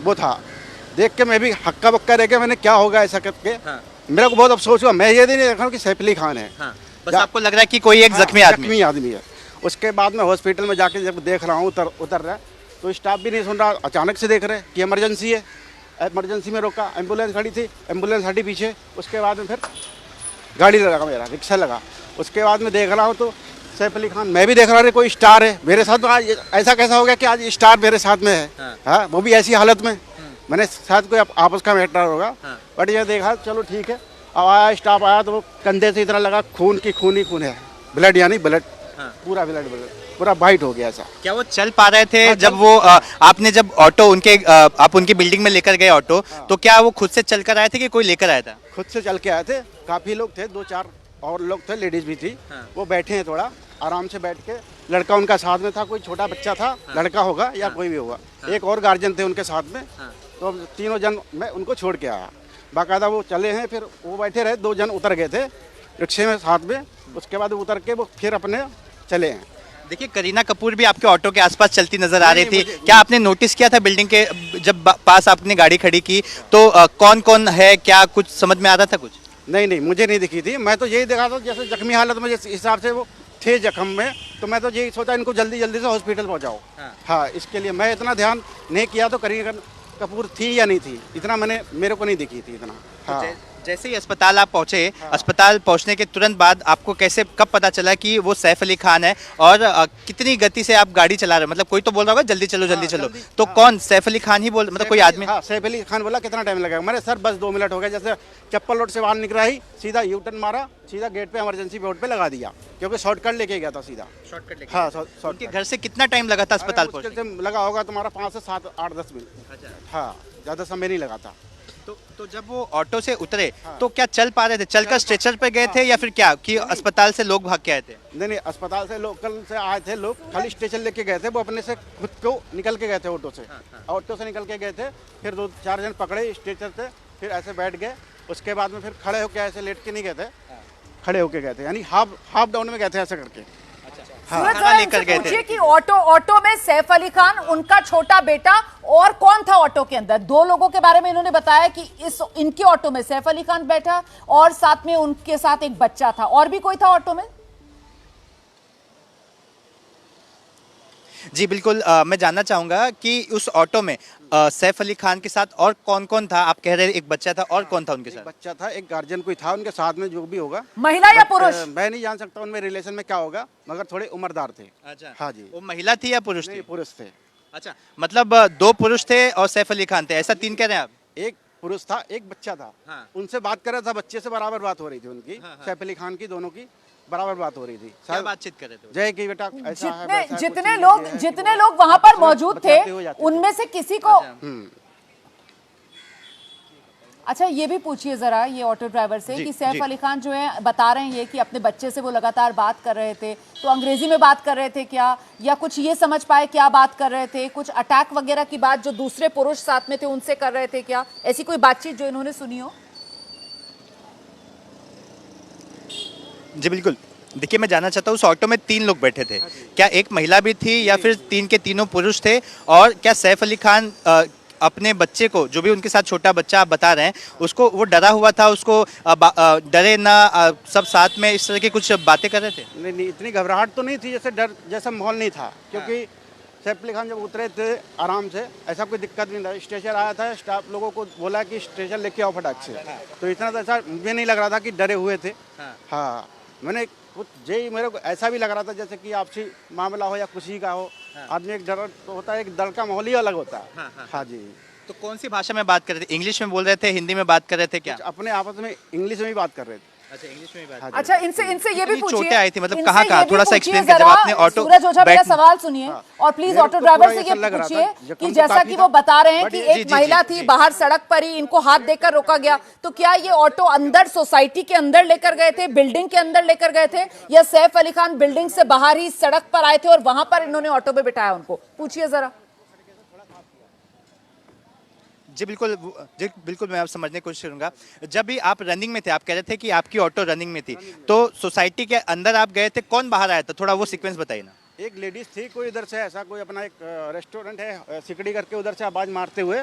वो था। देख के मैं भी हक्का बक्का रह गया, मैंने क्या होगा ऐसा करके। हाँ। मेरे को बहुत अफसोस हुआ, मैं ये नहीं देखा कि सैफ अली खान है। हाँ, बस आपको लग रहा है कि कोई एक जख्मी आदमी। जख्मी आदमी है। उसके बाद में हॉस्पिटल में जाके जब देख रहा हूँ उतर रहा है, तो स्टाफ भी नहीं सुन रहा, अचानक से देख रहे कि इमरजेंसी है। इमरजेंसी में रोका, एम्बुलेंस खड़ी थी, एम्बुलेंस हटी पीछे। उसके बाद में फिर गाड़ी लगा, मेरा रिक्शा लगा। उसके बाद में देख रहा हूँ तो सैफ अली खान, मैं भी देख रहा हूँ कोई स्टार है मेरे साथ। आज ऐसा कैसा हो गया कि आज स्टार मेरे साथ में है। हाँ, वो भी ऐसी हालत में। मैंने शायद कोई आपस का मैटर होगा। बट ये देखा, चलो ठीक है। अब आया स्टाफ आया तो वो कंधे से इतना लगा, खून ही खून है, ब्लड यानी ब्लड, पूरा ब्लड पूरा वाइट हो गया ऐसा। क्या वो चल पा रहे थे जब वो आपने जब ऑटो उनके आप उनकी बिल्डिंग में लेकर गए ऑटो, तो क्या वो खुद से चल कर आए थे कि कोई लेकर आया था? खुद से चल के आए थे। काफ़ी लोग थे, 2-4 और लोग थे, लेडीज़ भी थी। वो बैठे हैं थोड़ा आराम से बैठ के। लड़का उनका साथ में था, कोई छोटा बच्चा था, लड़का होगा या कोई भी होगा। एक और गार्जियन थे उनके साथ में। तो अब तीनों जन मैं उनको छोड़ के आया। बाकायदा वो चले हैं, फिर वो बैठे रहे, 2 जन उतर गए थे रिक्शे में साथ में। उसके बाद उतर के वो फिर अपने चले हैं। देखिए, करीना कपूर भी आपके ऑटो के आसपास चलती नजर आ रही थी। क्या आपने नोटिस किया था बिल्डिंग के जब पास आपने गाड़ी खड़ी की तो कौन कौन है, क्या कुछ समझ में आ रहा था कुछ? नहीं, मुझे नहीं दिखी थी। मैं तो यही देखा था जैसे जख्मी हालत में, जिस हिसाब से वो थे जख्म में, तो मैं तो यही सोचा इनको जल्दी से हॉस्पिटल पहुंचाओ। हाँ, इसके लिए मैं इतना ध्यान नहीं किया। तो करीना कपूर थी या नहीं थी, इतना मेरे को नहीं दिखी थी इतना। हाँ। जैसे ही अस्पताल आप पहुंचे, अस्पताल पहुंचने के तुरंत बाद आपको कैसे कब पता चला कि वो सैफ अली खान है, और कितनी गति से आप गाड़ी चला रहे हो? मतलब कोई तो बोल रहा होगा जल्दी चलो। तो कौन, सैफ अली खान ही बोल, मतलब कोई आदमी? हाँ, सैफ अली खान बोला कितना टाइम लगेगा। मैंने सर बस 2 मिनट हो गए। जैसे चप्पल रोड से बाहर निकला ही सीधा यू टर्न मारा, सीधा गेट पे इमरजेंसी बोर्ड पे लगा दिया, क्योंकि शॉर्टकट लेके गया था सीधा। शॉर्टकट लेके? हाँ, उनके शॉर्टकट। घर से कितना टाइम लगा था अस्पताल पहुंचने? मुश्किल से लगा होगा तुम्हारा 5 से 7, 8, 10 मिनट। अच्छा। हाँ, ज़्यादा समय नहीं लगा था। तो जब वो ऑटो से उतरे तो क्या चल पा रहे थे? चलकर स्ट्रेचर पे गए थे या फिर क्या कि अस्पताल से लोग भाग के आए थे? नहीं, अस्पताल से लोकल से आए थे लोग, खाली स्टेशन लेके गए थे। वो अपने से खुद को निकल के गए थे ऑटो से। ऑटो से निकल के गए थे, फिर 2-4 जन पकड़े स्ट्रेचर से, फिर ऐसे बैठ गए। उसके बाद में फिर खड़े होके ऐसे लेट के नहीं गए थे, खड़े होके गए थे, यानी हाफ डाउन में गए थे ऐसे करके। हाँ, सूरज लेकर गए थे कि ऑटो में सैफ अली खान, उनका छोटा बेटा और कौन था ऑटो के अंदर? 2 लोगों के बारे में इन्होंने बताया कि इनके ऑटो में सैफ अली खान बैठा और साथ में उनके साथ एक बच्चा था, और भी कोई था ऑटो में? जी बिल्कुल, मैं जानना चाहूंगा कि उस ऑटो में सैफ अली खान के साथ और कौन कौन था? आप कह रहे एक बच्चा था, और कौन था उनके साथ? बच्चा था, एक गार्जियन कोई था उनके साथ में, जो भी होगा। महिला या पुरुष? मैं नहीं जान सकता उनमें रिलेशन में क्या होगा, मगर थोड़े उम्रदार थे। अच्छा। हाँ जी। वो महिला थी या पुरुष थी? नहीं, पुरुष थे। अच्छा, मतलब 2 पुरुष थे और सैफ अली खान थे, ऐसा 3 कह रहे हैं आप? एक पुरुष था, एक बच्चा था। हाँ। उनसे बात कर रहा था, बच्चे से बराबर बात हो रही थी उनकी। सैफ अली खान की, दोनों की बराबर बात हो रही थी। क्या बातचीत कर रहे थे? जय की बेटा ऐसा है, वैसा है, जितने लोग वहां पर मौजूद थे, उनमें से किसी को अच्छा ये भी पूछिए जरा ये ऑटो ड्राइवर से कि सैफ अली खान जो है बता रहे हैं ये कि अपने बच्चे से वो लगातार बात कर रहे थे, तो अंग्रेजी में बात कर रहे थे क्या, या कुछ ये समझ पाए क्या बात कर रहे थे? कुछ अटैक वगैरह की बात जो दूसरे पुरुष साथ में थे उनसे कर रहे थे क्या? ऐसी कोई बातचीत जो इन्होंने सुनी हो? जी बिल्कुल, देखिए मैं जानना चाहता हूँ, उस ऑटो में 3 लोग बैठे थे, क्या एक महिला भी थी या फिर 3 के तीनों पुरुष थे? और क्या सैफ अली खान अपने बच्चे को, जो भी उनके साथ छोटा बच्चा आप बता रहे हैं, उसको वो डरा हुआ था, उसको डरे ना, सब साथ में इस तरह की कुछ बातें कर रहे थे? नहीं, इतनी घबराहट तो नहीं थी, जैसे डर जैसा माहौल नहीं था, क्योंकि सैफ अली खान जब उतरे थे आराम से, ऐसा कोई दिक्कत नहीं था। स्टेशन आया था, स्टाफ लोगों को बोला कि स्टेशन लेके आओ फटाक से, तो इतना तो ऐसा मुझे नहीं लग रहा था कि डरे हुए थे। हाँ, मैंने कुछ यही मेरे को ऐसा भी लग रहा था जैसे कि आपसी मामला हो या खुशी का हो। आदमी एक डर तो होता है, एक डर का माहौल ही अलग होता है। हाँ जी। तो कौन सी भाषा में बात कर रहे थे? इंग्लिश में बोल रहे थे, हिंदी में बात कर रहे थे क्या? अपने आपस में इंग्लिश में ही बात कर रहे थे। अच्छा, इंग्लिश में ही बात। अच्छा, इनसे ये भी पूछिए, चोटें आई थी, मतलब कहाँ थोड़ा सा एक्सप्लेन कीजिए। जब आपने ऑटो सूरज ओझा मेरा सवाल सुनिए, और प्लीज ऑटो ड्राइवर से ये पूछिए कि जैसा कि वो बता रहे हैं कि एक महिला थी बाहर सड़क पर ही, इनको हाथ देकर रोका गया, तो क्या ये ऑटो अंदर सोसाइटी के अंदर लेकर गए थे, बिल्डिंग के अंदर लेकर गए थे, या सैफ अली खान बिल्डिंग से बाहर ही सड़क पर आए थे और वहां पर इन्होंने ऑटो में बिठाया उनको? पूछिए जरा। जी बिल्कुल मैं आप समझने की कोशिश करूंगा। जब भी आप रनिंग में थे, आप कह रहे थे कि आपकी ऑटो रनिंग में थी, तो सोसाइटी के अंदर आप गए थे, कौन बाहर आया था? थोड़ा वो सीक्वेंस बताइए ना। एक लेडीज थी, कोई इधर से ऐसा कोई अपना एक रेस्टोरेंट है सिकड़ी करके, उधर से आवाज मारते हुए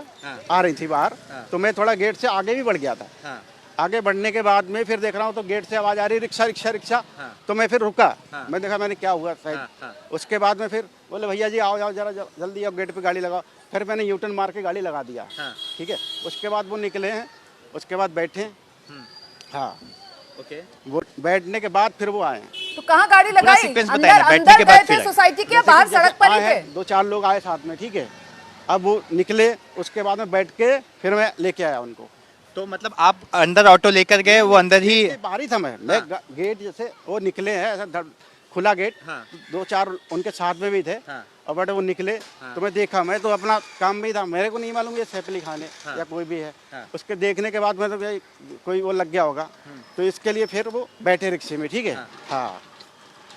आ रही थी बाहर। तो मैं थोड़ा गेट से आगे भी बढ़ गया था। आगे बढ़ने के बाद में फिर देख रहा हूँ तो गेट से आवाज आ रही रिक्शा रिक्शा रिक्शा। तो मैं फिर रुका, मैं देखा मैंने क्या हुआ शायद। उसके बाद में फिर बोले भैया जी आओ आओ जरा जल्दी आओ, गेट पे गाड़ी लगाओ। फिर मैंने यूटर्न मार के गाड़ी लगा दिया। ठीक है, उसके बाद वो निकले हैं, उसके बाद बैठे। हाँ ओके, वो बैठने के बाद फिर वो आए। तो कहाँ गाड़ी लगाई? सीक्वेंस अंदर बताइए ना, बैठने अंदर के बाद गए थे फिर सोसाइटी के, बाहर सड़क पर ही थे? 2-4 लोग आए साथ में। ठीक है, अब वो निकले, उसके बाद में बैठ के फिर मैं लेके आया उनको। तो मतलब आप अंदर ऑटो लेकर गए, वो अंदर ही? बाहर ही था मैं गेट जैसे वो निकले हैं ऐसा खुला गेट। 2-4 उनके साथ में भी थे। और बट वो निकले तो मैं देखा, मैं तो अपना काम में ही था, मेरे को नहीं मालूम ये सैफ अली खान है या कोई भी है। उसके देखने के बाद मैं तो कोई वो लग गया होगा, तो इसके लिए फिर वो बैठे रिक्शे में। ठीक है। हाँ,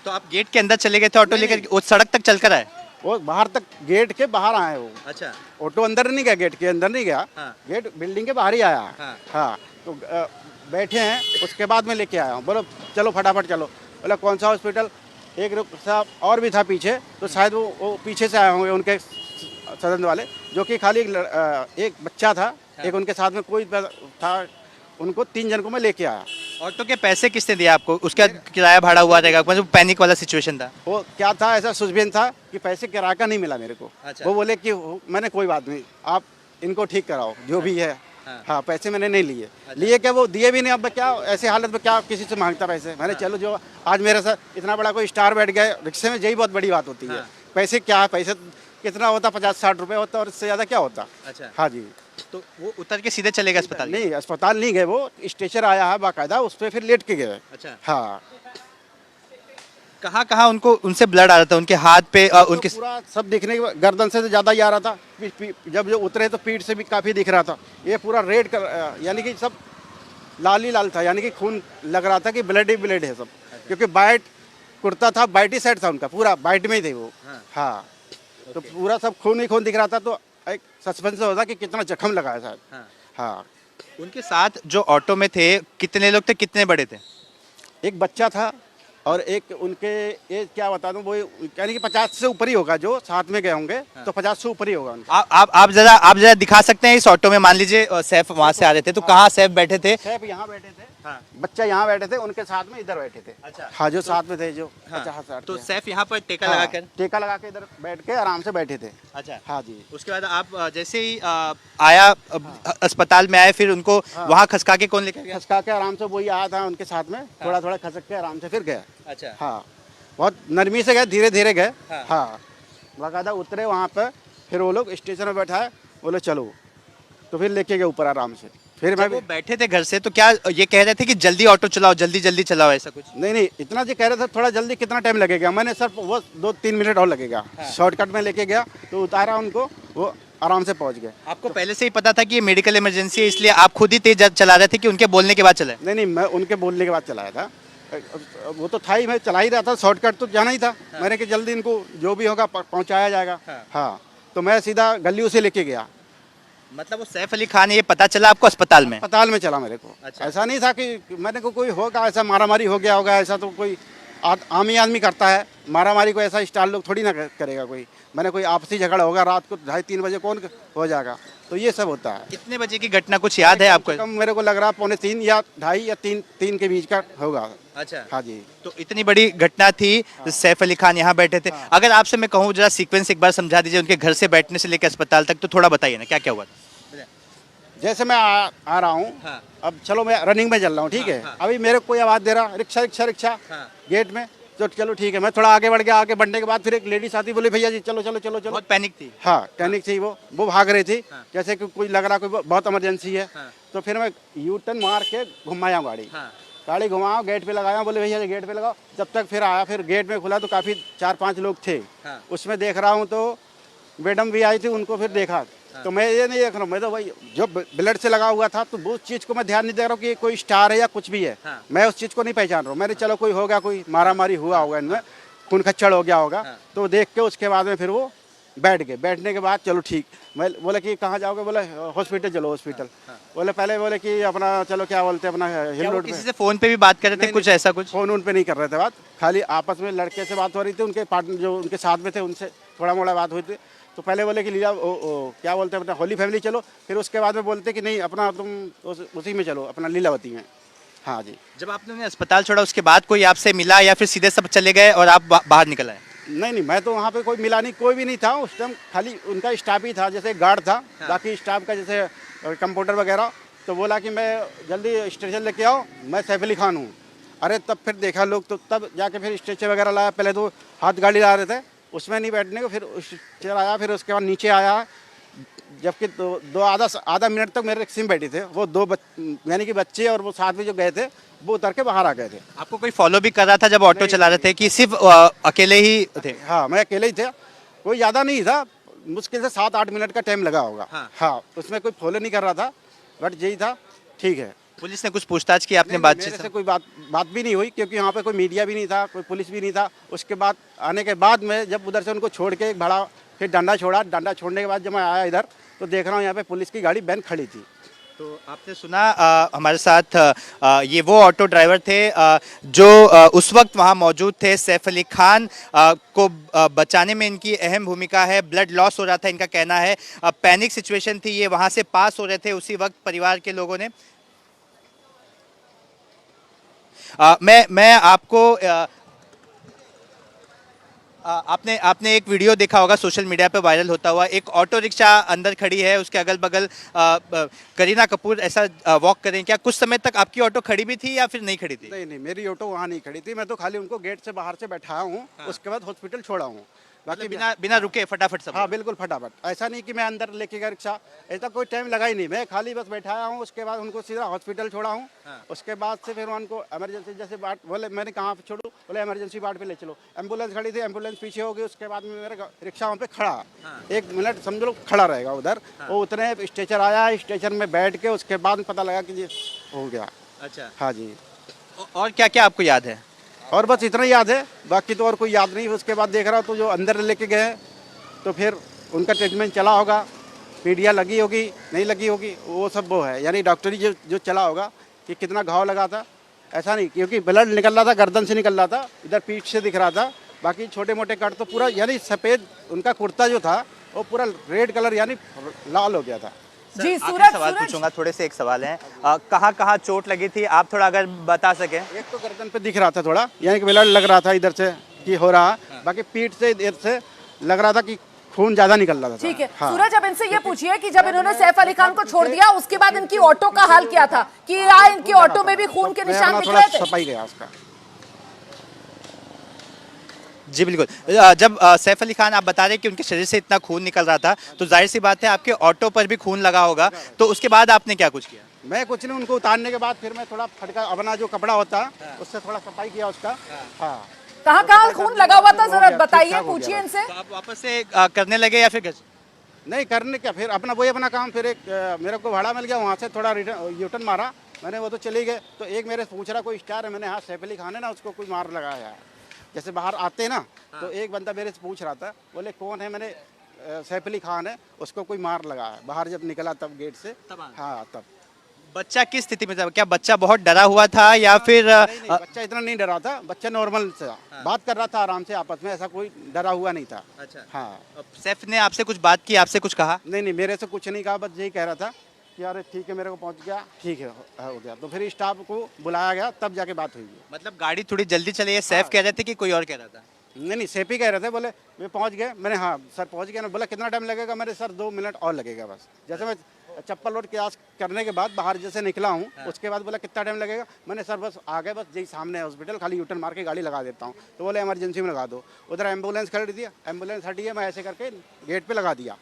तो आप गेट के अंदर चले गए थे ऑटो लेकर, उस सड़क तक चलकर आए? वो बाहर तक, गेट के बाहर आए वो। अच्छा, ऑटो अंदर नहीं गया, गेट के अंदर नहीं गया। गेट बिल्डिंग के बाहर ही आया। हाँ, तो बैठे हैं, उसके बाद में लेके आया हूँ। बोलो चलो फटाफट चलो। बोला कौन सा हॉस्पिटल? एक साहब और भी था पीछे, तो शायद वो पीछे से आए होंगे उनके सदन वाले, जो कि खाली एक बच्चा था, एक उनके साथ में कोई था, उनको 3 जन को मैं लेके आया। ऑटो के पैसे किसने दिया आपको? उसका किराया भाड़ा हुआ रहेगा? मतलब पैनिक वाला सिचुएशन था? वो क्या था, ऐसा सुझबेन था कि पैसे किराया का नहीं मिला मेरे को। अच्छा। वो बोले कि मैंने कोई बात नहीं, आप इनको ठीक कराओ जो भी है। हाँ, पैसे मैंने नहीं लिए। लिए क्या, वो दिए भी नहीं। अब मैं क्या ऐसे हालत में क्या किसी से मांगता पैसे? मैंने चलो जो आज मेरे साथ इतना बड़ा कोई स्टार बैठ गया रिक्शे में, यही बहुत बड़ी बात होती है। पैसे क्या, पैसे कितना होता, 50-60 रुपए होता, और इससे ज़्यादा क्या होता। अच्छा। हाँ जी। तो वो उतर के सीधे चले गए अस्पताल? नहीं, अस्पताल नहीं गए, वो स्टेशन आया है बाकायदा, उस पर फिर लेट के गए। अच्छा। हाँ, कहाँ कहाँ उनको उनसे ब्लड आ रहा था? उनके हाथ पे उनके तो पूरा सब दिखने के, गर्दन से तो ज़्यादा ही आ रहा था। जब जो उतरे तो पीठ से भी काफ़ी दिख रहा था। ये पूरा रेड कर, यानी कि सब लाल ही लाल था, यानी कि खून लग रहा था कि ब्लड ही ब्लड है सब। क्योंकि वाइट कुर्ता था, वाइट ही सेट था उनका, पूरा वाइट में ही थे वो। हाँ, तो पूरा सब खून ही खून दिख रहा था। तो एक सस्पेंस होता कि कितना जख्म लगा है शायद। हाँ, उनके साथ जो ऑटो में थे कितने लोग थे, कितने बड़े थे? एक बच्चा था और एक उनके एज क्या बता दूं, वो यानी कि 50 से ऊपर ही होगा, जो साथ में गए होंगे। तो 50 से ऊपर ही होगा उनका। आप जरा दिखा सकते हैं इस ऑटो में? मान लीजिए सैफ वहाँ से आ रहे थे, तो कहाँ सैफ बैठे थे? सैफ यहाँ बैठे थे। बच्चा यहाँ बैठे थे, उनके साथ में इधर बैठे थे। अच्छा। हाँ, जो साथ में थे, जो 50-60 तो थे। सैफ यहाँ पर टेका हाँ, लगाकर? टेका लगा के इधर बैठ के आराम से बैठे थे। अच्छा। हाँ जी। उसके बाद आप जैसे ही आया अस्पताल में आए, फिर उनको वहाँ खसका के कौन लेकर गया? खसका के आराम से वही आया था उनके साथ में, थोड़ा थोड़ा खसक के आराम से फिर गया। अच्छा। हाँ, बहुत नरमी से गए, धीरे धीरे गए। हाँ, बाकायदा उतरे वहाँ पे, फिर वो लोग स्टेशन में बैठाए, बोले चलो, तो फिर लेके गए ऊपर आराम से। फिर मैं जब वो बैठे थे घर से, तो क्या ये कह रहे थे कि जल्दी ऑटो चलाओ, जल्दी जल्दी चलाओ, ऐसा कुछ? नहीं, इतना जी कह रहे थे थोड़ा जल्दी, कितना टाइम लगेगा? मैंने सिर्फ वो 2-3 मिनट और लगेगा। शॉर्टकट में लेके गया तो उतारा उनको, वो आराम से पहुंच गए। आपको पहले से ही पता था कि ये मेडिकल इमरजेंसी है, इसलिए आप खुद ही तेज चला रहे थे कि उनके बोलने के बाद चले? नहीं, मैं उनके बोलने के बाद चलाया था। वो तो था ही, मैं चला ही रहा था, शॉर्टकट तो जाना ही था। मैंने कि जल्दी इनको जो भी होगा पहुंचाया जाएगा। हाँ, तो मैं सीधा गलियों से लेके गया। मतलब वो सैफ अली खान, ये पता चला आपको अस्पताल में? अस्पताल में चला मेरे को। अच्छा। ऐसा नहीं था कि मैंने को कोई होगा ऐसा मारामारी हो गया होगा, ऐसा तो कोई आम ही आदमी करता है। मारामारी को ऐसा स्टाइल लोग थोड़ी ना करेगा कोई। मैंने कोई आपसी झगड़ा होगा रात को 2:30-3 बजे, कौन हो जाएगा? तो ये सब होता है। कितने बजे की घटना कुछ याद है आपको? कम मेरे को लग रहा 2:45 या 2:30 या 3 के बीच का होगा। अच्छा। हाँ जी। तो इतनी बड़ी घटना थी, सैफ अली खान यहाँ बैठे थे। अगर आपसे मैं कहूँ जरा सीक्वेंस एक बार समझा दीजिए, उनके घर से बैठने से लेकर अस्पताल तक, तो थोड़ा बताइए ना क्या क्या हुआ था। जैसे मैं आ रहा हूँ, अब चलो मैं रनिंग में चल रहा हूँ, ठीक है। अभी मेरे को कोई आवाज़ दे रहा, रिक्शा रिक्शा रिक्शा गेट में, तो चलो ठीक है, मैं थोड़ा आगे बढ़ गया। आगे बढ़ने के बाद फिर एक लेडीज आती, बोली भैया जी चलो चलो चलो चलो। बहुत पैनिक थी? हाँ, पैनिक थी, वो भाग रही थी, जैसे कि कोई लग रहा कोई बहुत इमरजेंसी है। तो फिर मैं यू टर्न मार के घुमाया गाड़ी घुमाओ, गेट पे लगाया, बोले भैया जी गेट पे लगाओ। जब तक फिर आया, फिर गेट में खुला तो काफ़ी 4-5 लोग थे। उसमें देख रहा हूँ तो मैडम भी आई थी, उनको फिर देखा। तो मैं ये नहीं देख रहा हूँ, मैं तो भाई जो ब्लड से लगा हुआ था, तो वो चीज़ को मैं ध्यान नहीं दे रहा हूँ कि कोई स्टार है या कुछ भी है। मैं उस चीज़ को नहीं पहचान रहा हूँ। मैंने चलो कोई होगा, कोई मारा मारी हुआ होगा इनमें, खून खच्चड़ हो गया होगा। तो देख के उसके बाद में फिर वो बैठ गए, बैठने के बाद चलो ठीक, मैं बोले कि कहाँ जाओगे, बोले हॉस्पिटल चलो हॉस्पिटल। बोले पहले बोले कि अपना चलो क्या बोलते हैं अपना हिल क्या वो रोड किसी पे। से फोन पे भी बात कर रहे थे, कुछ ऐसा कुछ? फ़ोन उन पे नहीं कर रहे थे बात, खाली आपस में लड़के से बात हो रही थी, उनके पार्टनर जो उनके साथ में थे उनसे थोड़ा मोड़ा बात हुई थी। तो पहले बोले कि लीला क्या बोलते हैं अपना होली फैमिली चलो, फिर उसके बाद में बोलते कि नहीं अपना तुम उसी में चलो अपना लीलावती में। हाँ जी। जब आपने उन्हें अस्पताल छोड़ा उसके बाद कोई आपसे मिला या फिर सीधे सब चले गए और आप बाहर निकल आए? नहीं नहीं, मैं तो वहाँ पे कोई मिला नहीं, कोई भी नहीं था उस टाइम, खाली उनका स्टाफ ही था, जैसे गार्ड था। बाकी स्टाफ का जैसे कंप्यूटर वगैरह। तो बोला कि मैं जल्दी स्ट्रेचर लेके आओ, मैं सैफ अली खान हूँ। अरे तब फिर देखा लोग, तो तब जाके फिर स्ट्रेचर वगैरह लाया। पहले तो हाथ गाड़ी ला रहे थे, उसमें नहीं बैठने को, फिर स्ट्रेचर आया, फिर उसके बाद नीचे आया। जबकि दो आधा मिनट तक मेरे सिम बैठी थे, वो यानी कि बच्चे और वो साथ में जो गए थे वो उतर के बाहर आ गए थे। आपको कोई फॉलो भी कर रहा था जब ऑटो चला रहे थे कि सिर्फ अकेले ही थे? हाँ, मैं अकेले ही थे, कोई ज़्यादा नहीं था, मुश्किल से 7-8 मिनट का टाइम लगा होगा। हाँ, उसमें कोई फॉलो नहीं कर रहा था, बट यही था। ठीक है। पुलिस ने कुछ पूछताछ की, आपने नहीं, बातचीत मेरे से कोई बात भी नहीं हुई, क्योंकि यहाँ पे कोई मीडिया भी नहीं था, कोई पुलिस भी नहीं था। उसके बाद आने के बाद में जब उधर से उनको छोड़ के एक भाड़ा फिर डंडा छोड़ा, डंडा छोड़ने के बाद जब मैं आया इधर तो देख रहा हूँ यहाँ पे पुलिस की गाड़ी बैन खड़ी थी। तो आपने सुना हमारे साथ ये वो ऑटो ड्राइवर थे जो उस वक्त वहाँ मौजूद थे। सैफ अली खान को बचाने में इनकी अहम भूमिका है। ब्लड लॉस हो रहा था, इनका कहना है। पैनिक सिचुएशन थी, ये वहाँ से पास हो रहे थे, उसी वक्त परिवार के लोगों ने मैं आपको आपने एक वीडियो देखा होगा सोशल मीडिया पे वायरल होता हुआ। एक ऑटो रिक्शा अंदर खड़ी है, उसके अगल बगल करीना कपूर ऐसा वॉक करें। क्या कुछ समय तक आपकी ऑटो खड़ी भी थी या फिर नहीं खड़ी थी? नहीं नहीं, मेरी ऑटो वहाँ नहीं खड़ी थी, मैं तो खाली उनको गेट से बाहर से बैठाया हूँ। उसके बाद हॉस्पिटल छोड़ा हूँ, बाकी बिना रुके फटाफट सब? हाँ बिल्कुल फटाफट, ऐसा नहीं कि मैं अंदर लेके गया रिक्शा, ऐसा कोई टाइम लगा ही नहीं, मैं खाली बस बैठाया हूँ। उसके बाद उनको सीधा हॉस्पिटल छोड़ा हूँ। उसके बाद से फिर उनको इमरजेंसी जैसे बाट बोले, मैंने कहाँ पे छोड़ू, बोले इमरजेंसी बाट पे ले चलो। एम्बुलेंस खड़ी थी, एम्बुलेंस पीछे हो गई। उसके बाद में मेरा रिक्शा वहाँ पे खड़ा, 1 मिनट समझ लो खड़ा रहेगा उधर। वो उतने स्ट्रेचर आया, स्ट्रेचर में बैठ के उसके बाद पता लगा कि ये हो गया। अच्छा, हाँ जी। और क्या क्या आपको याद है? और बस इतना याद है, बाकी तो और कोई याद नहीं। उसके बाद देख रहा हूँ तो जो अंदर लेके गए तो फिर उनका ट्रीटमेंट चला होगा, पीडिया लगी होगी नहीं लगी होगी, वो सब वो है, यानी डॉक्टरी जो चला होगा कि कितना घाव लगा था, ऐसा नहीं, क्योंकि ब्लड निकल रहा था, गर्दन से निकल रहा था, इधर पीठ से दिख रहा था। बाकी छोटे मोटे कट तो पूरा, यानी सफ़ेद उनका कुर्ता जो था वो पूरा रेड कलर यानी लाल हो गया था। जी सूरज, सवाल पूछूंगा, थोड़े से एक सवाल है, कहाँ कहाँ चोट लगी थी, आप थोड़ा अगर बता सके? एक तो गर्दन पे दिख रहा था थोड़ा, यानी कि ब्लड लग रहा था इधर से कि हो रहा, बाकी पीठ से इधर से लग रहा था कि खून ज्यादा निकल रहा था। ठीक है। हाँ। सूरज, अब इनसे ये पूछिए कि जब इन्होंने सैफ अली खान को छोड़ दिया उसके बाद इनकी ऑटो का हाल क्या था, कि यहाँ इनकी ऑटो में भी खून के निशान दिख रहे थे? सफाई गया उसका। जी बिल्कुल। जब सैफ अली खान आप बता रहे कि उनके शरीर से इतना खून निकल रहा था, तो जाहिर सी बात है आपके ऑटो पर भी खून लगा होगा, तो उसके बाद आपने क्या कुछ किया? मैं कुछ नहीं, उनको उतारने के बाद फिर मैं थोड़ा फटका अपना जो कपड़ा होता है उससे थोड़ा सफाई किया उसका। हाँ। कहाँ कहाँ खून लगा हुआ था, जरा बताइए, पूछिए इनसे। तो आप वापस से करने लगे या फिर घर? नहीं करने क्या, फिर अपना वही अपना काम। फिर एक मेरे को भाड़ा मिल गया, वहाँ से थोड़ा यूटर्न मारा मैंने, वो तो चले गए। तो एक मेरे पूछ रहा कोई स्टार है, मैंने हाँ सैफ अली खान है ना, उसको कोई मार लगाया है। जैसे बाहर आते ना तो एक बंदा मेरे से पूछ रहा था, बोले कौन है, मैंने सैफ अली खान है, उसको कोई मार लगा है। बाहर जब निकला तब गेट से, हाँ तब। बच्चा किस स्थिति में था? क्या बच्चा बहुत डरा हुआ था या फिर? नहीं, बच्चा इतना नहीं डरा था, बच्चा नॉर्मल था, बात कर रहा था आराम से आपस में, ऐसा कोई डरा हुआ नहीं था। अच्छा। हाँ। सैफ ने आपसे कुछ बात की, आपसे कुछ कहा? नहीं नहीं, मेरे से कुछ नहीं कहा, बस यही कह रहा था कि अरे ठीक है मेरे को पहुंच गया, ठीक है हो गया। तो फिर स्टाफ को बुलाया गया, तब जाके बात हुई। मतलब गाड़ी थोड़ी जल्दी चली है, सैफ कह रहे थे कि कोई और कह रहा था? नहीं सैफ ही कह रहे थे, बोले मैं पहुंच गए। मैंने हाँ सर पहुंच गया ना, बोला कितना टाइम लगेगा, मेरे सर 2 मिनट और लगेगा बस। जैसे मैं चप्पल लोड क्लास करने के बाद बाहर जैसे निकला हूँ, उसके बाद बोला कितना टाइम लगेगा, मैंने सर बस आ गए, बस यही सामने है हॉस्पिटल, खाली यूटर्न मार के गाड़ी लगा देता हूँ। तो बोले इमरजेंसी में लगा दो। उधर एम्बुलेंस खड़ी थी, एम्बुलेंस हटी है, मैं ऐसे करके गेट पर लगा दिया।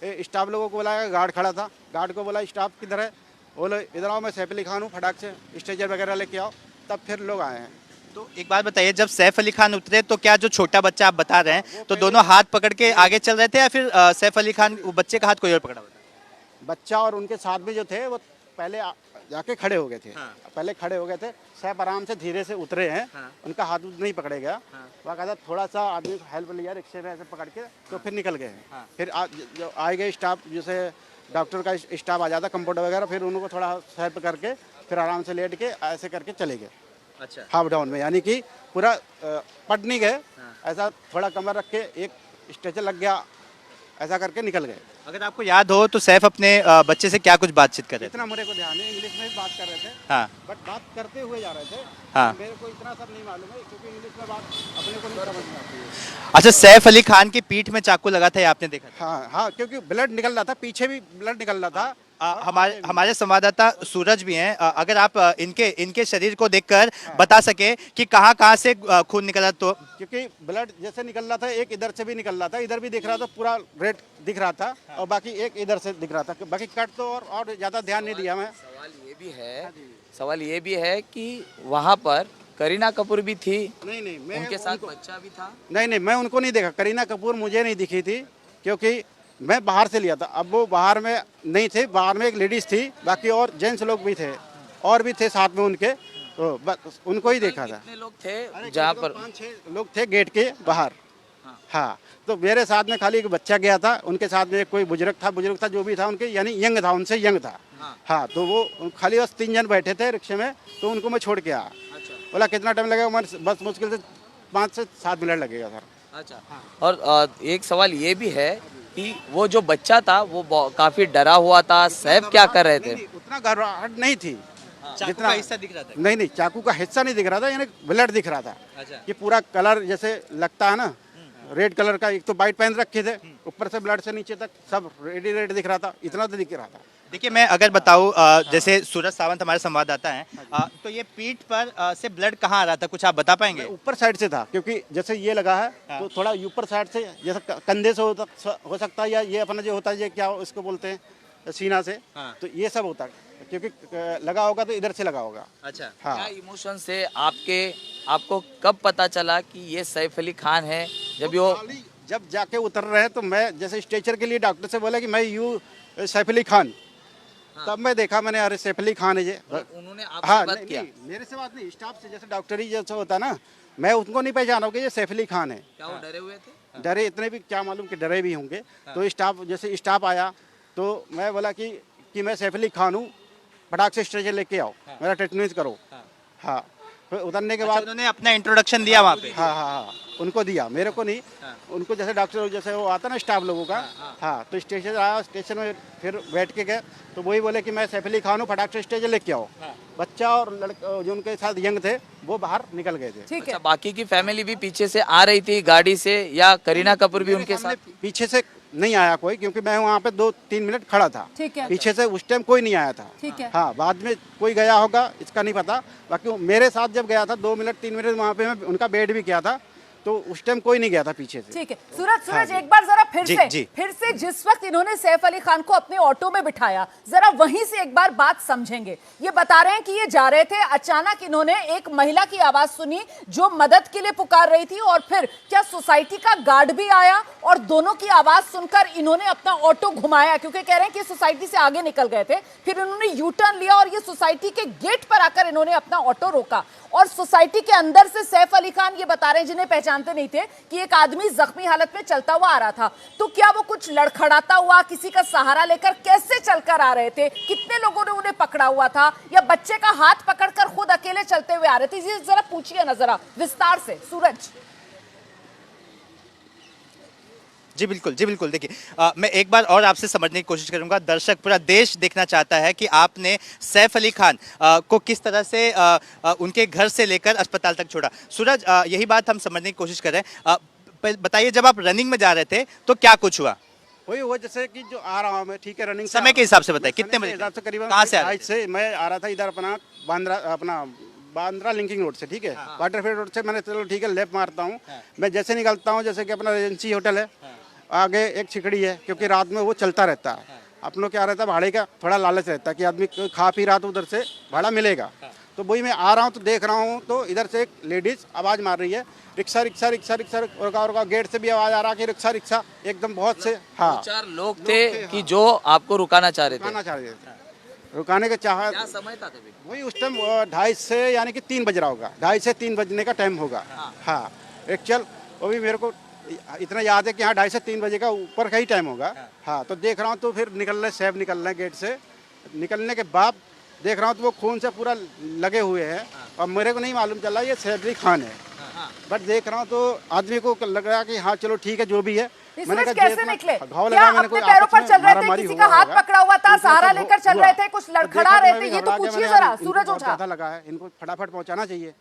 स्टाफ लोगों को बुलाया, गार्ड खड़ा था, गार्ड को बोला स्टाफ किधर है, बोले इधर आओ, मैं सैफ अली खान हूँ, फटाक से स्ट्रेचर वगैरह लेके आओ। तब फिर लोग आए हैं। तो एक बात बताइए, जब सैफ अली खान उतरे तो क्या जो छोटा बच्चा आप बता रहे हैं, तो दोनों हाथ पकड़ के आगे चल रहे थे या फिर सैफ अली खान वो बच्चे का हाथ कोई और पकड़ा हुआ था? बच्चा और उनके साथ में जो थे वो पहले जाके खड़े हो गए थे। हाँ। पहले खड़े हो गए थे, सैफ आराम से धीरे से उतरे हैं। हाँ। उनका हाथ नहीं पकड़े गया। हाँ। वहाँ कहता थोड़ा सा आदमी को हेल्प लिया रिक्शे में ऐसे पकड़ के, तो फिर निकल गए हैं। हाँ। फिर जो आए गए स्टाफ, जैसे डॉक्टर का स्टाफ आ जाता, कंपाउंडर वगैरह, फिर उनको थोड़ा हेल्प करके फिर आराम से लेट के ऐसे करके चले गए अच्छा हाफ डाउन में, यानी कि पूरा पट नहीं गए। ऐसा थोड़ा कमर रख के एक स्ट्रेचर लग गया, ऐसा करके निकल गए। अगर आपको याद हो तो सैफ अपने बच्चे से क्या कुछ बातचीत कर रहे थे? इतना मेरे को ध्यान है, इंग्लिश में भी बात कर रहे थे। हाँ बट बात करते हुए जा रहे थे। हाँ। मेरे को इतना सब नहीं मालूम है, क्योंकि इंग्लिश में बात अपने को नहीं समझ में आती है। अच्छा, सैफ अली खान की पीठ में चाकू लगा था, ये आपने देखा था? हाँ हाँ, क्योंकि ब्लड निकल रहा था, पीछे भी ब्लड निकल रहा था। हमारे संवाददाता सूरज भी हैं। अगर आप इनके शरीर को देखकर बता सके कि कहाँ कहाँ से खून निकला तो? क्योंकि ब्लड जैसे निकल रहा था, एक इधर से भी निकल रहा था, इधर भी दिख रहा था, पूरा रेड दिख रहा था, और बाकी एक इधर से दिख रहा था। बाकी कट तो और ज़्यादा ध्यान नहीं दिया मैं। सवाल ये भी है कि वहाँ पर करीना कपूर भी थी, नहीं मैं उनके साथ बच्चा भी था। नहीं मैं उनको नहीं देखा। करीना कपूर मुझे नहीं दिखी थी, क्योंकि मैं बाहर से लिया था। अब वो बाहर में नहीं थे, बाहर में एक लेडीज थी, बाकी और जेंट्स लोग भी थे, और भी थे साथ में उनके, तो बस उनको ही देखा था। कितने लोग थे जहाँ पर? 5-6 लोग थे गेट के बाहर। हाँ, तो मेरे साथ में खाली एक बच्चा गया था, उनके साथ में कोई बुजुर्ग था जो भी था उनके, यानी यंग था, उनसे यंग था। हाँ, तो वो खाली बस 3 जन बैठे थे रिक्शे में, तो उनको मैं छोड़ के आया। बोला कितना टाइम लगेगा? बस मुश्किल से 5 से 7 मिनट लगेगा सर। अच्छा। और एक सवाल ये भी है कि वो जो बच्चा था वो काफी डरा हुआ था, सैफ क्या कर रहे थे? नहीं, उतना घबराहट नहीं थी जितना हिस्सा दिख रहा था। नहीं, चाकू का हिस्सा नहीं दिख रहा था, यानी ब्लड दिख रहा था। अच्छा। कि पूरा कलर जैसे लगता है ना, रेड कलर का। एक तो वाइट पहन रखे थे, ऊपर से ब्लड से नीचे तक सब रेड दिख रहा था, इतना तो दिख रहा था। देखिए, मैं अगर बताऊं, जैसे सूरज सावंत हमारे संवाददाता हैं, तो ये पीठ पर से ब्लड कहाँ आ रहा था, कुछ आप बता पाएंगे? ऊपर साइड से था, क्योंकि जैसे ये लगा है तो थोड़ा ऊपर साइड से, जैसे कंधे से हो सकता है, या ये अपना जो होता है, ये क्या इसको बोलते हैं, सीना से। तो ये सब होता है, क्योंकि लगा होगा तो इधर से लगा होगा। अच्छा। हाँ। क्या इमोशन से आपको कब पता चला कि ये सैफ अली खान है? जब जाके उतर रहे हैं, तो मैं जैसे स्ट्रेचर के लिए डॉक्टर से बोला कि मैं सैफ अली खान, तब मैं देखा, मैंने अरे सैफ अली खान है ये। उन्होंने आपसे हाँ, बात किया? नहीं, मेरे से बात नहीं, स्टाफ से, जैसे डॉक्टरी जैसे होता है ना, मैं उनको नहीं पहचाना कि ये सैफ अली खान है। क्या वो डरे हुए थे? डरे इतने भी क्या मालूम कि डरे भी होंगे। तो स्टाफ आया, तो मैं बोला कि मैं सैफ अली खान हूँ, फटाक से स्ट्रेचर लेके आओ, मेरा ट्रीटमेंट करो। हाँ, फिर उतरने के बाद उन्होंने अपना इंट्रोडक्शन दिया वहाँ पे? हाँ, उनको दिया, मेरे को नहीं। उनको जैसे डॉक्टर जैसे वो आता ना स्टाफ लोगों का। हाँ, तो स्टेशन आया, स्टेशन में फिर बैठ के गए, तो वही बोले कि मैं सैफ अली खान हूँ, फटाक से स्टेशन लेके आओ। बच्चा और लड़का जो उनके साथ यंग थे, वो बाहर निकल गए थे। ठीक है। अच्छा, बाकी की फैमिली भी पीछे से आ रही थी गाड़ी से, या करीना कपूर भी उनके साथ? पीछे से नहीं आया कोई, क्योंकि मैं वहाँ पे 2-3 मिनट खड़ा था। ठीक है। पीछे से उस टाइम कोई नहीं आया था। ठीक है। हाँ, बाद में कोई गया होगा, इसका नहीं पता। बाकी मेरे साथ जब गया था 2 मिनट 3 मिनट वहाँ पे मैं उनका वेट भी किया था, तो उस टाइम कोई नहीं गया था पीछे से। ठीक है। सूरज एक बार जरा जी। फिर से जिस वक्त इन्होंने सैफ अली खान को अपने ऑटो में बिठाया, जरा वहीं से एक बार बात समझेंगे। ये बता रहे हैं कि ये जा रहे थे, अचानक इन्होंने एक महिला की आवाज सुनी जो मदद के लिए पुकार रही थी, और फिर क्या सोसाइटी का गार्ड भी आया और दोनों की आवाज सुनकर इन्होंने अपना ऑटो घुमाया, क्योंकि कह रहे हैं कि सोसाइटी से आगे निकल गए थे। फिर इन्होंने यू टर्न लिया और ये सोसाइटी के गेट पर आकर इन्होंने अपना ऑटो रोका, और सोसाइटी के अंदर से सैफ अली खान, ये बता रहे हैं जिन्हें पहचानते नहीं थे, कि एक आदमी जख्मी हालत में चलता हुआ आ रहा था। तो क्या वो कुछ लड़खड़ाता हुआ, किसी का सहारा लेकर कैसे चलकर आ रहे थे? कितने लोगों ने उन्हें पकड़ा हुआ था, या बच्चे का हाथ पकड़कर खुद अकेले चलते हुए आ रहे थे? ये जरा पूछिए ना, जरा विस्तार से सूरज। जी बिल्कुल। देखिए, मैं एक बार और आपसे समझने की कोशिश करूंगा। दर्शक, पूरा देश देखना चाहता है कि आपने सैफ अली खान को किस तरह से उनके घर से लेकर अस्पताल तक छोड़ा। सूरज, यही बात हम समझने की कोशिश कर रहे हैं। बताइए, जब आप रनिंग में जा रहे थे तो क्या कुछ हुआ? वही हुआ जैसे कि जो आ रहा हूँ मैं, ठीक है, रनिंग समय के हिसाब से बताइए, कितने बजे? हिसाब से करीबन कहाँ से आ रहे थे? से मैं आ रहा था इधर अपना बांद्रा लिंकिंग रोड से, ठीक है, वाटरफील्ड रोड से। मैंने चलो ठीक है, लेफ्ट मारता हूँ। मैं जैसे निकलता हूँ, जैसे कि अपना एजेंसी होटल है, आगे एक छिकड़ी है, क्योंकि रात में वो चलता रहता है। अपनों क्या रहता है, भाड़े का थोड़ा लालच रहता है कि आदमी खा पी रहा तो उधर से भाड़ा मिलेगा। तो वही मैं आ रहा हूँ, तो देख रहा हूँ, तो इधर से एक लेडीज आवाज़ मार रही है, रिक्शा रिक्शा रिक्शा रिक्शा, रुका। गेट से भी आवाज़ आ रहा कि रिक्शा रिक्शा, एकदम बहुत से। हाँ, 4 लोग थे कि जो आपको रुकाना चाह रहे थे। रुकाना चाह रहे थे। रुकाने का चाहा क्या समय था तभी? वही उस टाइम 2:30 से यानी कि 3 बज रहा होगा, 2:30 से 3 बजने का टाइम होगा। हाँ एक्चुअल वो भी मेरे को इतना याद है कि हाँ 2:30 से 3 बजे का ऊपर का ही टाइम होगा। हाँ तो देख रहा हूँ तो फिर निकल रहे सैफ निकल रहे हैं गेट से, निकलने के बाद देख रहा हूँ तो वो खून से पूरा लगे हुए हैं और मेरे को नहीं मालूम चला ये सैफ अली खान है। बट देख रहा हूँ तो आदमी को लग रहा कि हाँ चलो ठीक है जो भी है। मैंने कहा कैसे जेब में निकले? घाव क्या लगा, मैंने अपने कोई पैरों आपस पर में चल रहे थे, मारामारी किसी हुआ का हाथ होगा। पकड़ा हुआ था, तो सहारा ऐसा लेकर चल हुआ। रहे थे, कुछ तो लड़खड़ा देखा रहे मैं थे, भी ये तो घबरा गया, पूछिए मैंने जरा। इनको सूरज बहुत ओझा, ज़्यादा लगा है, इनको फटाफट पहुंचाना चाहिए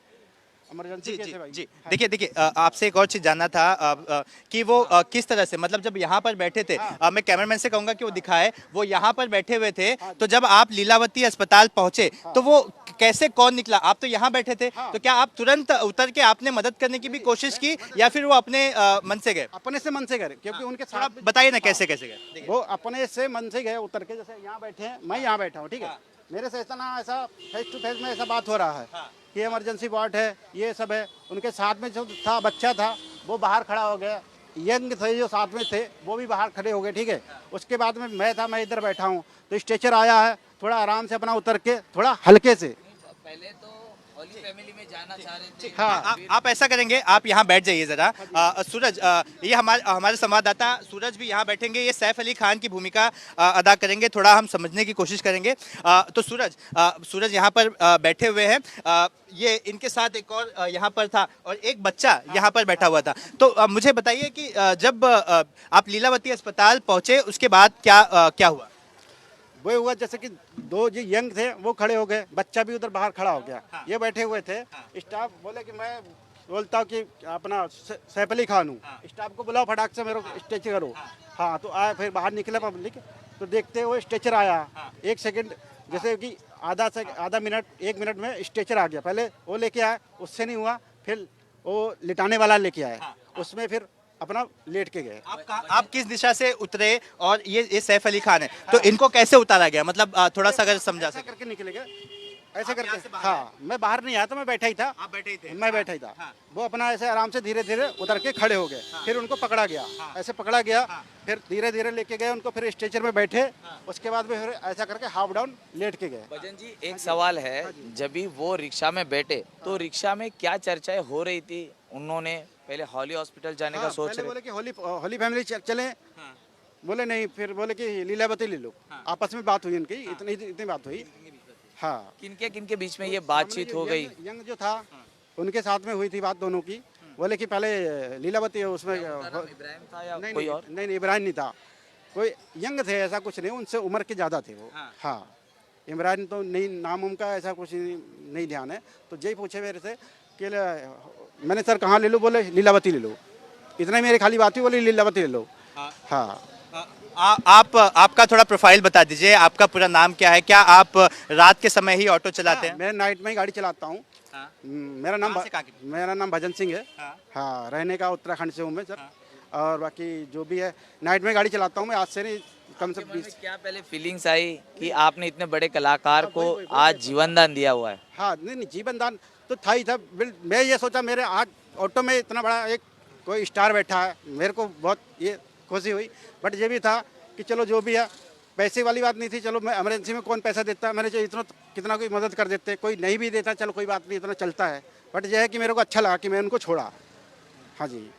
इमरजेंसी जी कैसे जी भाई। जी देखिए आपसे एक और चीज जानना था कि वो किस तरह से, मतलब जब यहाँ पर बैठे थे, मैं कैमरामैन से कहूंगा कि वो दिखाए, वो यहाँ पर बैठे हुए थे, तो जब आप लीलावती अस्पताल पहुंचे तो वो कैसे, कौन निकला? आप तो यहाँ बैठे थे, तो क्या आप तुरंत उतर के आपने मदद करने की भी कोशिश की या फिर वो अपने मन से गए? अपने से मन से गए क्योंकि उनके थोड़ा साथ बताइए ना कैसे कैसे गए। वो अपने से मन से गए उतर के, जैसे यहाँ बैठे हैं मैं यहाँ बैठा हूँ ठीक है, मेरे से ऐसा फेस टू फेस में ऐसा बात हो रहा है कि इमरजेंसी वार्ड है ये सब है। उनके साथ में जो था बच्चा था वो बाहर खड़ा हो गया, यंग थे जो साथ में थे वो भी बाहर खड़े हो गए ठीक है। उसके बाद में मैं इधर बैठा हूँ तो स्ट्रेचर आया है, थोड़ा आराम से अपना उतर के थोड़ा हल्के से। पहले तो होली फैमिली में जाना चाह रहे थे। हाँ आप ऐसा करेंगे, आप यहाँ बैठ जाइए जरा। सूरज, ये हमारे संवाददाता सूरज भी यहाँ बैठेंगे, ये सैफ अली खान की भूमिका अदा करेंगे, थोड़ा हम समझने की कोशिश करेंगे। तो सूरज यहाँ पर बैठे हुए हैं, ये इनके साथ एक और यहाँ पर था और एक बच्चा यहाँ पर बैठा हुआ था। तो मुझे बताइए कि जब आप लीलावती अस्पताल पहुँचे उसके बाद क्या हुआ? वो हुआ जैसे कि दो जो यंग थे वो खड़े हो गए, बच्चा भी उधर बाहर खड़ा हो गया। ये बैठे हुए थे, स्टाफ बोले कि मैं बोलता हूँ कि अपना सैफ अली खान हूँ, स्टाफ को बुलाओ फटाक से मेरे को स्ट्रेचर करो। हाँ तो आए, फिर बाहर निकले पब्लिक तो देखते हुए स्ट्रेचर आया। 1 सेकंड जैसे कि आधा मिनट 1 मिनट में स्ट्रेचर आ गया। पहले वो लेके आए, उससे नहीं हुआ, फिर वो लिटाने वाला लेके आए, उसमें फिर अपना लेट के गए। आप किस दिशा से उतरे और ये सैफ अली खान है, तो इनको कैसे उतारा गया? मतलब थोड़ा सा अगर समझा ऐसा सके। करके निकले गए, ऐसे करके। हाँ मैं बाहर नहीं आया था, मैं बैठा ही था। आप बैठे ही थे? मैं बैठा ही था। वो अपना ऐसे आराम से धीरे धीरे उतर के खड़े हो गए। फिर उनको पकड़ा गया, ऐसे पकड़ा गया, फिर धीरे धीरे लेके गए उनको, फिर स्ट्रेचर में बैठे। उसके बाद में फिर ऐसा करके हाफ डाउन लेट के गए। भजन जी एक सवाल है, जब भी वो रिक्शा में बैठे तो रिक्शा में क्या चर्चाएं हो रही थी? उन्होंने पहले हॉली हॉस्पिटल जाने का सोच पहले रहे बोले कि होली फैमिली चले, बोले नहीं, फिर बोले कि लीलावती ले लो। आपस में बात हुई उनकी, इतनी बात हुई। हाँ किनके बीच में ये बातचीत हो गई? यंग जो था उनके साथ में हुई थी बात दोनों की। बोले कि पहले लीलावती है उसमें इब्राहिम था या नहीं, कोई नहीं, और? नहीं इब्राहिम नहीं था, कोई यंग थे, ऐसा कुछ नहीं, उनसे उम्र के ज़्यादा थे वो। हाँ इमरान तो नहीं, नाम उनका ऐसा कुछ नहीं ध्यान है। तो जय पूछे मेरे से कि मैंने सर कहाँ ले लो, बोले लीलावती ले लो। इतना ही मेरी खाली बात हुई, बोले लीलावती ले लो। हाँ आपका थोड़ा प्रोफाइल बता दीजिए, आपका पूरा नाम क्या है? क्या आप रात के समय ही ऑटो चलाते हैं? मैं नाइट में ही गाड़ी चलाता हूँ। मेरा नाम भजन सिंह है। हाँ रहने का उत्तराखंड से हूँ मैं सर। और बाकी जो भी है नाइट में गाड़ी चलाता हूँ मैं, आज से नहीं कम से कम 20। क्या पहले फीलिंग्स आई कि आपने इतने बड़े कलाकार को आज जीवन दान दिया हुआ है? हाँ नहीं जीवन दान तो था ही था। मैं ये सोचा मेरे आज ऑटो में इतना बड़ा एक कोई स्टार बैठा है, मेरे को बहुत ये खुशी हुई। बट ये भी था कि चलो जो भी है, पैसे वाली बात नहीं थी। चलो मैं इमरजेंसी में कौन पैसा देता है, मैंने जो इतना कितना कोई मदद कर देते, कोई नहीं भी देता चलो कोई बात नहीं, इतना चलता है। बट यह है कि मेरे को अच्छा लगा कि मैं उनको छोड़ा। हाँ जी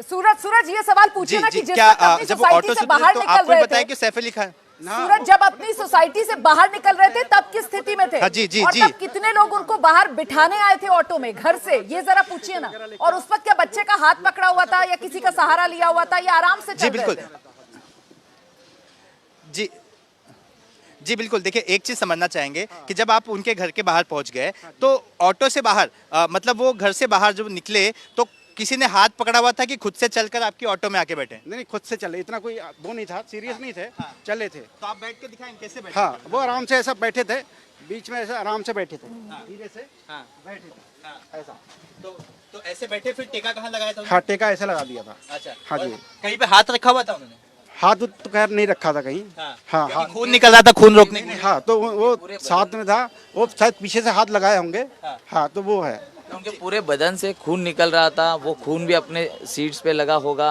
सूरज ये सवाल पूछिए ना कि जिस क्या वक्त अपनी जब वो सोसाइटी ऑटो से से बाहर तो निकल आपको रहे बताया थे, कि सैफ अली खान सूरज जब अपनी सोसाइटी से बाहर निकल रहे थे तब किस स्थिति में थे? हाँ, जी, और जी। तब कितने लोग उनको बाहर बिठाने आए थे ऑटो में घर से, ये जरा पूछिए ना। और उस वक्त क्या बच्चे का हाथ पकड़ा हुआ था या किसी का सहारा लिया हुआ था या आराम से चल जी रहे बिल्कुल। थे? जी बिल्कुल। देखिए एक चीज समझना चाहेंगे कि जब आप उनके घर के बाहर पहुंच गए तो ऑटो से बाहर मतलब वो घर से बाहर जब निकले तो किसी ने हाथ पकड़ा हुआ था कि खुद से चलकर आपकी ऑटो में आके बैठे? नहीं खुद से चले, इतना कोई वो नहीं था, सीरियस नहीं थे, चले थे। तो आप बैठ के दिखाएं कैसे बैठे? हाँ वो आराम से ऐसा बैठे थे, बीच में ऐसे आराम से बैठे थे, धीरे से बैठे थे ऐसा। तो ऐसे बैठे, फिर टेका कहाँ लगाया था? हाँ टेका ऐसे लगा दिया था। अच्छा। हाँ जी। कहीं पे हाथ रखा हुआ था उन्होंने? हाथ तो खैर नहीं रखा था कहीं। हाँ हाँ खून निकल रहा था, खून रोकने के लिए। हाँ तो वो साथ में था, वो शायद पीछे से हाथ लगाए होंगे। हाँ तो वो है। उनके पूरे बदन से खून निकल रहा था, वो खून भी अपने सीट्स पे लगा होगा।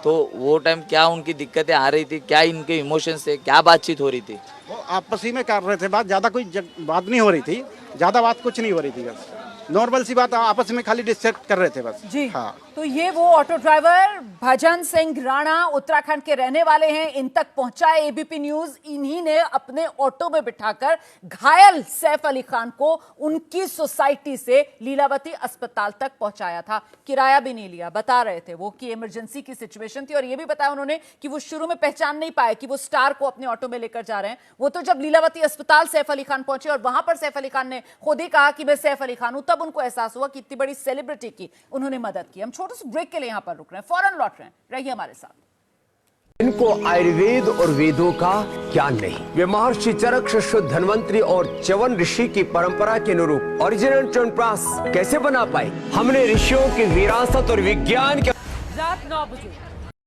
तो वो टाइम क्या उनकी दिक्कतें आ रही थी, क्या इनके इमोशंस थे, क्या बातचीत हो रही थी? वो आपस ही में कर रहे थे बात, ज़्यादा कोई बात नहीं हो रही थी, ज़्यादा बात कुछ नहीं हो रही थी, बस नॉर्मल सी बात आपस में खाली डिस्कस कर रहे थे बस। जी हाँ। तो ये वो ऑटो ड्राइवर भजन सिंह राणा उत्तराखंड के रहने वाले हैं, इन तक पहुंचा एबीपी न्यूज। इन्हीं ने अपने ऑटो में बिठाकर घायल सैफ अली खान को उनकी सोसाइटी से लीलावती अस्पताल तक पहुंचाया था। किराया भी नहीं लिया, बता रहे थे वो कि इमरजेंसी की सिचुएशन थी। और ये भी बताया उन्होंने कि वो शुरू में पहचान नहीं पाए कि वो स्टार को अपने ऑटो में लेकर जा रहे हैं। वो तो जब लीलावती अस्पताल सैफ अली खान पहुंचे और वहां पर सैफ अली खान ने खुद ही कहा कि मैं सैफ अली खान हूं, तब उनको एहसास हुआ कि इतनी बड़ी सेलिब्रिटी की उन्होंने मदद की। हम छोटे से ब्रेक के लिए यहां पर रुक रहे हैं, फौरन लौट रहे हैं, रहिए हमारे साथ। इनको आयुर्वेद और वेदों का ज्ञान नहीं। वे महर्षि चरक, शिष्य धन्वंतरी और च्यवन ऋषि की परंपरा के अनुरूप ओरिजिनल च्यवनप्राश कैसे बना पाए? हमने ऋषियों की विरासत और विज्ञान के रात 9 बजे